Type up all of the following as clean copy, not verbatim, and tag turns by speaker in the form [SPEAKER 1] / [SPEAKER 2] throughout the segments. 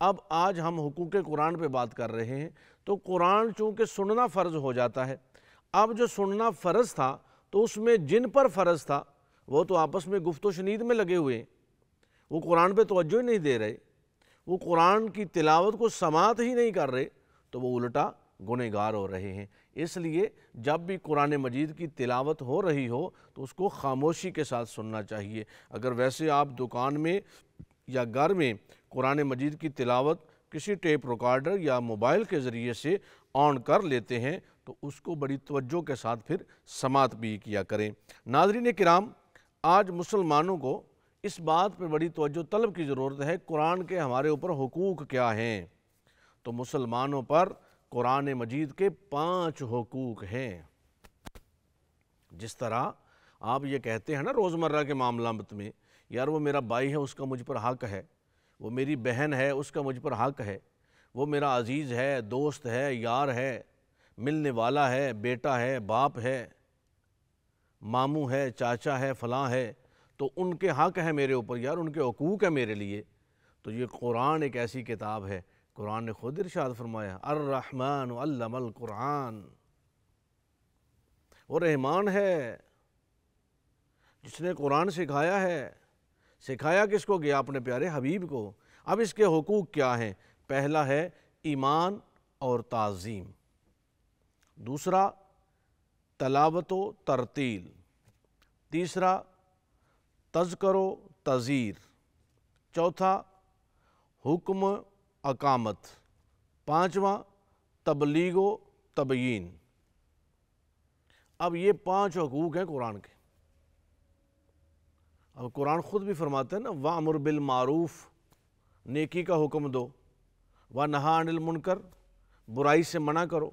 [SPEAKER 1] اب آج ہم حقوق قرآن پہ بات کر رہے ہیں، تو قرآن چونکہ سننا فرض ہو جاتا ہے، اب جو سننا فرض تھا تو اس میں جن پر فرض تھا وہ تو آپس میں گفت و شنید میں لگے ہوئے ہیں، وہ قرآن پہ توجہ ہی نہیں دے رہے، وہ قرآن کی تلاوت کو سماعت ہی نہیں کر رہے، تو وہ الٹا گنہگار ہو رہے ہیں۔ اس لیے جب بھی قرآن مجید کی تلاوت ہو رہی ہو تو اس کو خاموشی کے ساتھ سننا چاہیے۔ اگر ویسے آپ دکان میں یا گھر میں قرآن مجید کی تلاوت کسی ٹیپ ریکارڈر یا موبائل کے ذریعے سے آن کر لیتے ہیں تو اس کو بڑی توجہ کے ساتھ پھر سماعت بھی کیا کریں۔ ناظرین کرام، آج مسلمانوں کو اس بات پہ بڑی توجہ طلب کی ضرورت ہے، قرآن کے ہمارے اوپر حقوق کیا ہیں؟ تو مسلمانوں پر قرآن مجید کے 5 حقوق ہیں۔ جس طرح آپ یہ کہتے ہیں نا روزمرہ کے معاملات میں، یار وہ میرا بھائی ہے اس کا مجھ پر حق ہے، وہ میری بہن ہے اس کا مجھ پر حق ہے، وہ میرا عزیز ہے، دوست ہے، یار ہے، ملنے والا ہے، بیٹا ہے، باپ ہے، ماموں ہے، چاچا ہے، فلاں ہے، تو ان کے حق ہے میرے اوپر، یار ان کے حقوق ہے میرے لیے۔ تو یہ قرآن ایک ایسی کتاب ہے، قرآن نے خود ارشاد فرمایا الرحمن علم القرآن، وہ رحمان ہے جس نے قرآن سکھایا ہے۔ سکھایا کس کو گیا؟ اپنے پیارے حبیب کو۔ اب اس کے حقوق کیا ہیں؟ پہلا ہے ایمان اور تعظیم، دوسرا تلاوت و ترتیل، تیسرا تذکر و تذیر، چوتھا حکم اقامت، پانچواں تبلیغ و تبیین۔ اب یہ 5 حقوق ہیں قرآن کے۔ اب قرآن خود بھی فرماتے ہیں نا وَأْمُرْ بِالْمَعْرُوفِ، نیکی کا حکم دو، وَنَہَا عَنِ الْمُنْکَرِ، برائی سے منع کرو۔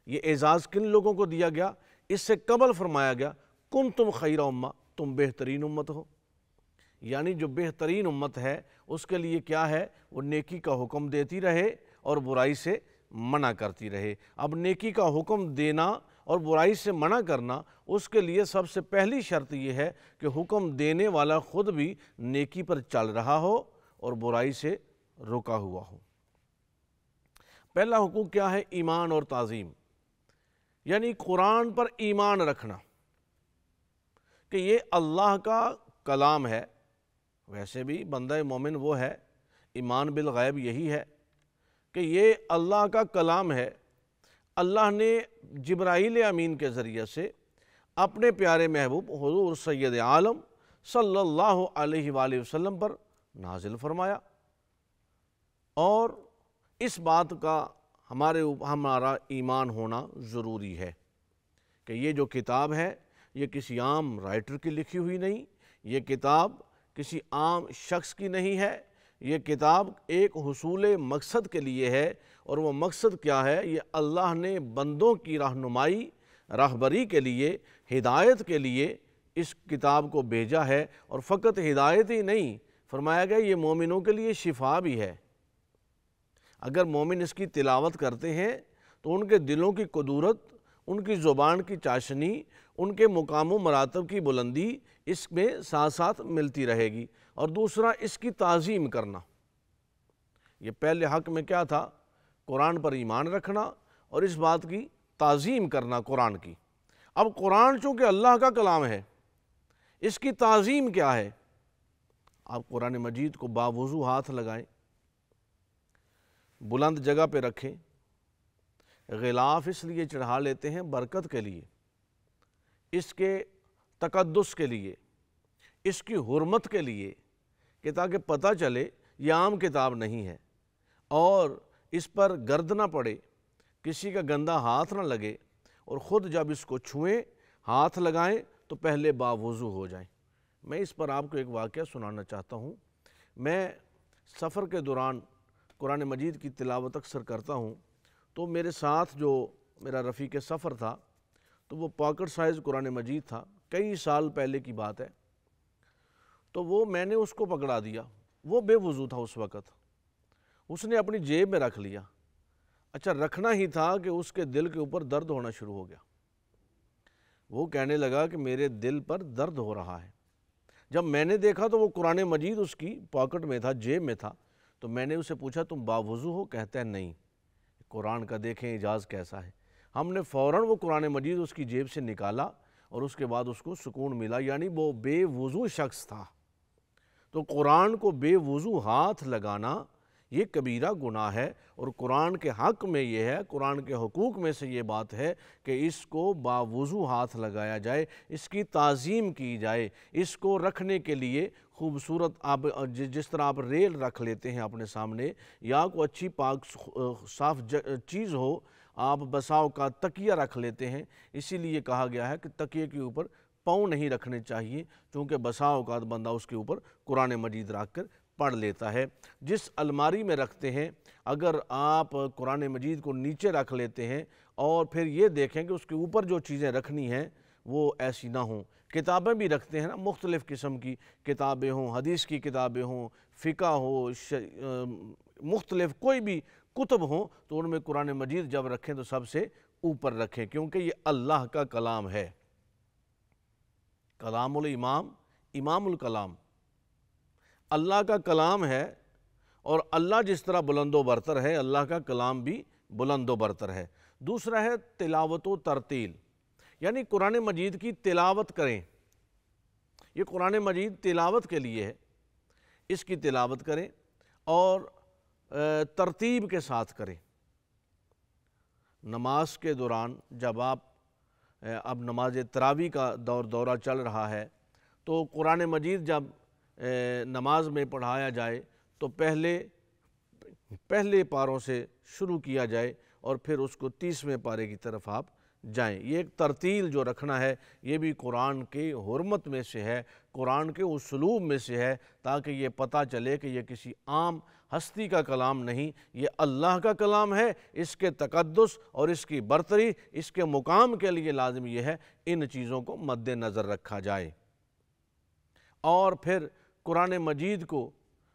[SPEAKER 1] یہ اعزاز کن لوگوں کو دیا گیا؟ اس سے قبل فرمایا گیا کنتم خیر امہ، تم بہترین امت ہو۔ یعنی جو بہترین امت ہے اس کے لیے کیا ہے؟ وہ نیکی کا حکم دیتی رہے اور برائی سے منع کرتی رہے۔ اب نیکی کا حکم دینا اور برائی سے منع کرنا، اس کے لیے سب سے پہلی شرط یہ ہے کہ حکم دینے والا خود بھی نیکی پر چل رہا ہو اور برائی سے رکا ہوا ہو۔ پہلا حقوق کیا ہے؟ ایمان اور تعظیم، یعنی قرآن پر ایمان رکھنا کہ یہ اللہ کا کلام ہے۔ ویسے بھی بندہ مومن وہ ہے، ایمان بالغیب یہی ہے کہ یہ اللہ کا کلام ہے، اللہ نے جبرائیل امین کے ذریعے سے اپنے پیارے محبوب حضور سید عالم صلی اللہ علیہ وآلہ وسلم پر نازل فرمایا، اور اس بات کا ہمارا ایمان ہونا ضروری ہے کہ یہ جو کتاب ہے یہ کسی عام رائٹر کی لکھی ہوئی نہیں، یہ کتاب کسی عام شخص کی نہیں ہے، یہ کتاب ایک حصول مقصد کے لیے ہے، اور وہ مقصد کیا ہے؟ یہ اللہ نے بندوں کی رہنمائی، راہبری کے لیے، ہدایت کے لیے اس کتاب کو بھیجا ہے، اور فقط ہدایت ہی نہیں، فرمایا گیا یہ مومنوں کے لیے شفا بھی ہے۔ اگر مومن اس کی تلاوت کرتے ہیں تو ان کے دلوں کی قدورت، ان کی زبان کی چاشنی، ان کے مقام و مراتب کی بلندی اس میں ساتھ ساتھ ملتی رہے گی۔ اور دوسرا اس کی تعظیم کرنا۔ یہ پہلے حق میں کیا تھا؟ قرآن پر ایمان رکھنا اور اس بات کی تعظیم کرنا قرآن کی۔ اب قرآن چونکہ اللہ کا کلام ہے، اس کی تعظیم کیا ہے؟ آپ قرآن مجید کو باوضو ہاتھ لگائیں، بلند جگہ پہ رکھیں، غلاف اس لیے چڑھا لیتے ہیں برکت کے لیے، اس کے تقدس کے لیے، اس کی حرمت کے لیے، کہ تاکہ پتہ چلے یہ عام کتاب نہیں ہے، اور اس پر گرد نہ پڑے، کسی کا گندا ہاتھ نہ لگے، اور خود جب اس کو چھوئیں، ہاتھ لگائیں تو پہلے باوضو ہو جائیں۔ میں اس پر آپ کو ایک واقعہ سنانا چاہتا ہوں۔ میں سفر کے دوران قرآن مجید کی تلاوت اکثر کرتا ہوں، تو میرے ساتھ جو میرا رفیق سفر تھا تو وہ پاکٹ سائز قرآن مجید تھا، کئی سال پہلے کی بات ہے، تو وہ میں نے اس کو پکڑا دیا، وہ بے وضو تھا اس وقت، اس نے اپنی جیب میں رکھ لیا۔ اچھا رکھنا ہی تھا کہ اس کے دل کے اوپر درد ہونا شروع ہو گیا، وہ کہنے لگا کہ میرے دل پر درد ہو رہا ہے۔ جب میں نے دیکھا تو وہ قرآن مجید اس کی پاکٹ میں تھا، جیب میں تھا، تو میں نے اسے پوچھا تم باوضو ہو؟ کہتا ہے نہیں۔ قرآن کا دیکھیں اعجاز کیسا ہے۔ ہم نے فوراً وہ قرآن مجید اس کی جیب سے نکالا اور اس کے بعد اس کو سکون ملا، یعنی وہ بے وضو شخص تھا۔ تو قرآن کو بے وضو ہاتھ لگانا یہ کبیرہ گناہ ہے، اور قرآن کے حق میں یہ ہے، قرآن کے حقوق میں سے یہ بات ہے کہ اس کو باوضو ہاتھ لگایا جائے، اس کی تعظیم کی جائے، اس کو رکھنے کے لیے خوبصورت آپ جس طرح آپ ریل رکھ لیتے ہیں اپنے سامنے، یا کوئی اچھی پاک صاف چیز ہو، آپ بسا اوقات تکیہ رکھ لیتے ہیں۔ اسی لیے کہا گیا ہے کہ تکیے کے اوپر پاؤں نہیں رکھنے چاہیے، چونکہ بسا اوقات بندہ اس کے اوپر قرآن مجید رکھ کر پڑھ لیتا ہے۔ جس الماری میں رکھتے ہیں، اگر آپ قرآن مجید کو نیچے رکھ لیتے ہیں اور پھر یہ دیکھیں کہ اس کے اوپر جو چیزیں رکھنی ہیں وہ ایسی نہ ہوں۔ کتابیں بھی رکھتے ہیں نا، مختلف قسم کی کتابیں ہوں، حدیث کی کتابیں ہوں، فقہ ہو، مختلف کوئی بھی کتب ہوں، تو ان میں قرآن مجید جب رکھیں تو سب سے اوپر رکھیں، کیونکہ یہ اللہ کا کلام ہے۔ کلام الامام، امام الکلام اللہ کا کلام ہے، اور اللہ جس طرح بلند و برتر ہے، اللہ کا کلام بھی بلند و برتر ہے۔ دوسرا ہے تلاوت و ترتیل، یعنی قرآن مجید کی تلاوت کریں۔ یہ قرآن مجید تلاوت کے لیے ہے، اس کی تلاوت کریں اور ترتیب کے ساتھ کریں۔ نماز کے دوران جب اب نماز تراویح کا دورہ چل رہا ہے، تو قرآن مجید جب نماز میں پڑھایا جائے تو پہلے پاروں سے شروع کیا جائے اور پھر اس کو 30ویں پارے کی طرف آپ جائیں۔ یہ ایک ترتیل جو رکھنا ہے، یہ بھی قرآن کی حرمت میں سے ہے، قرآن کے اسلوب میں سے ہے، تاکہ یہ پتہ چلے کہ یہ کسی عام ہستی کا کلام نہیں، یہ اللہ کا کلام ہے۔ اس کے تقدس اور اس کی برتری، اس کے مقام کے لیے لازم یہ ہے ان چیزوں کو مد نظر رکھا جائے، اور پھر قرآن مجید کو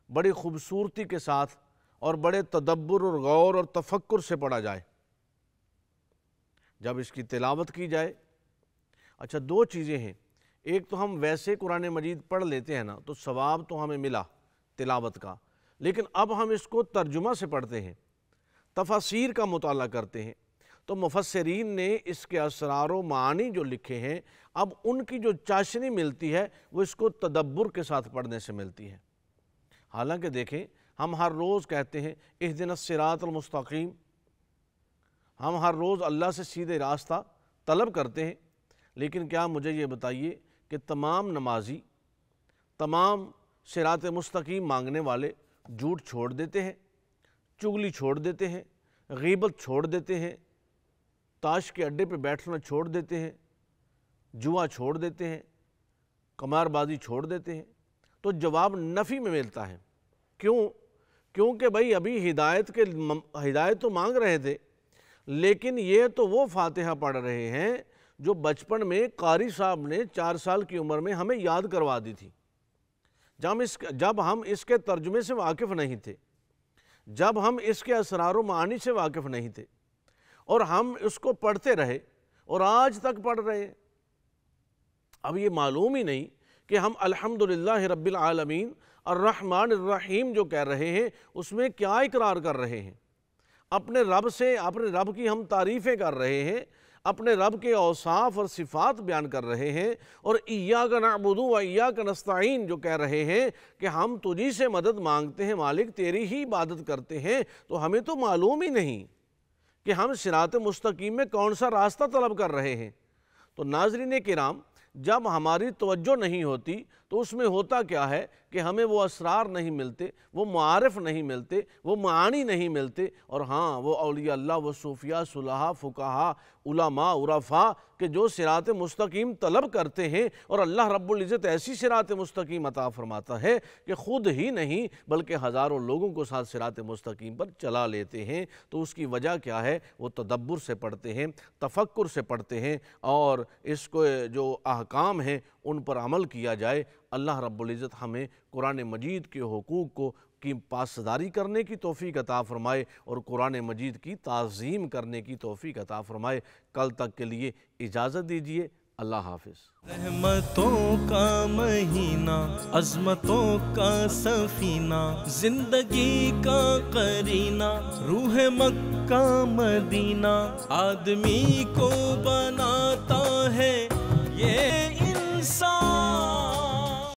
[SPEAKER 1] بڑی خوبصورتی کے ساتھ اور بڑے تدبر اور غور اور تفکر سے پڑھا جائے۔ جب اس کی تلاوت کی جائے، اچھا دو چیزیں ہیں، ایک تو ہم ویسے قرآن مجید پڑھ لیتے ہیں نا، تو ثواب تو ہمیں ملا تلاوت کا، لیکن اب ہم اس کو ترجمہ سے پڑھتے ہیں، تفاسیر کا مطالعہ کرتے ہیں، تو مفسرین نے اس کے اسرار و معانی جو لکھے ہیں، اب ان کی جو چاشنی ملتی ہے وہ اس کو تدبر کے ساتھ پڑھنے سے ملتی ہے۔ حالانکہ دیکھیں، ہم ہر روز کہتے ہیں اہدنا الصراط المستقیم، ہم ہر روز اللہ سے سیدھے راستہ طلب کرتے ہیں، لیکن کیا مجھے یہ بتائیے کہ تمام نمازی، تمام صراط مستقیم مانگنے والے جھوٹ چھوڑ دیتے ہیں، چغلی چھوڑ دیتے ہیں، غیبت چھوڑ دیتے ہیں، تاش کے اڈے پہ بیٹھنا چھوڑ دیتے ہیں، جوا چھوڑ دیتے ہیں، قمار بازی چھوڑ دیتے ہیں؟ تو جواب نفی میں ملتا ہے۔ کیونکہ بھائی ابھی ہدایت تو مانگ رہے تھے، لیکن یہ تو وہ فاتحہ پڑھ رہے ہیں جو بچپن میں قاری صاحب نے 4 سال کی عمر میں ہمیں یاد کروا دی تھی، جب ہم اس کے ترجمے سے واقف نہیں تھے، جب ہم اس کے اسرار و معانی سے واقف نہیں تھے، اور ہم اس کو پڑھتے رہے اور آج تک پڑھ رہے ہیں۔ اب یہ معلوم ہی نہیں کہ ہم الحمدللہ رب العالمین الرحمن الرحیم جو کہہ رہے ہیں اس میں کیا اقرار کر رہے ہیں، اپنے رب کی ہم تعریفیں کر رہے ہیں، اپنے رب کے اوصاف اور صفات بیان کر رہے ہیں، اور ایاک نعبد و ایاک نستعین جو کہہ رہے ہیں کہ ہم تجھی سے مدد مانگتے ہیں مالک، تیری ہی عبادت کرتے ہیں۔ تو ہمیں تو معلوم ہی نہیں کہ ہم صراط مستقیم میں کون سا راستہ طلب کر رہے ہیں۔ تو ناظرین کرام، جب ہماری توجہ نہیں ہوتی تو اس میں ہوتا کیا ہے کہ ہمیں وہ اسرار نہیں ملتے، وہ معارف نہیں ملتے، وہ معانی نہیں ملتے، اور ہاں وہ اولیاء اللہ، وہ صوفیاء، صلحاء، فقہاء، علماء، عرفاء کہ جو صراط مستقیم طلب کرتے ہیں، اور اللہ رب العزت ایسی صراط مستقیم عطا فرماتا ہے کہ خود ہی نہیں بلکہ ہزاروں لوگوں کو ساتھ صراط مستقیم پر چلا لیتے ہیں۔ تو اس کی وجہ کیا ہے؟ وہ تدبر سے پڑھتے ہیں، تفکر سے پڑھتے ہیں، اور اس کو جو احکام ہیں ان پر عمل کیا جائے۔ اللہ رب العزت ہمیں قرآن مجید کے حقوق کی پاسداری کرنے کی توفیق عطا فرمائے، اور قرآن مجید کی تعظیم کرنے کی توفیق عطا فرمائے۔ کل تک کے لیے اجازت دیجیے، اللہ حافظ۔
[SPEAKER 2] رحمتوں کا مہینہ، عظمتوں کا سفینہ، زندگی کا قرینہ، روح مکہ مدینہ، آدمی کو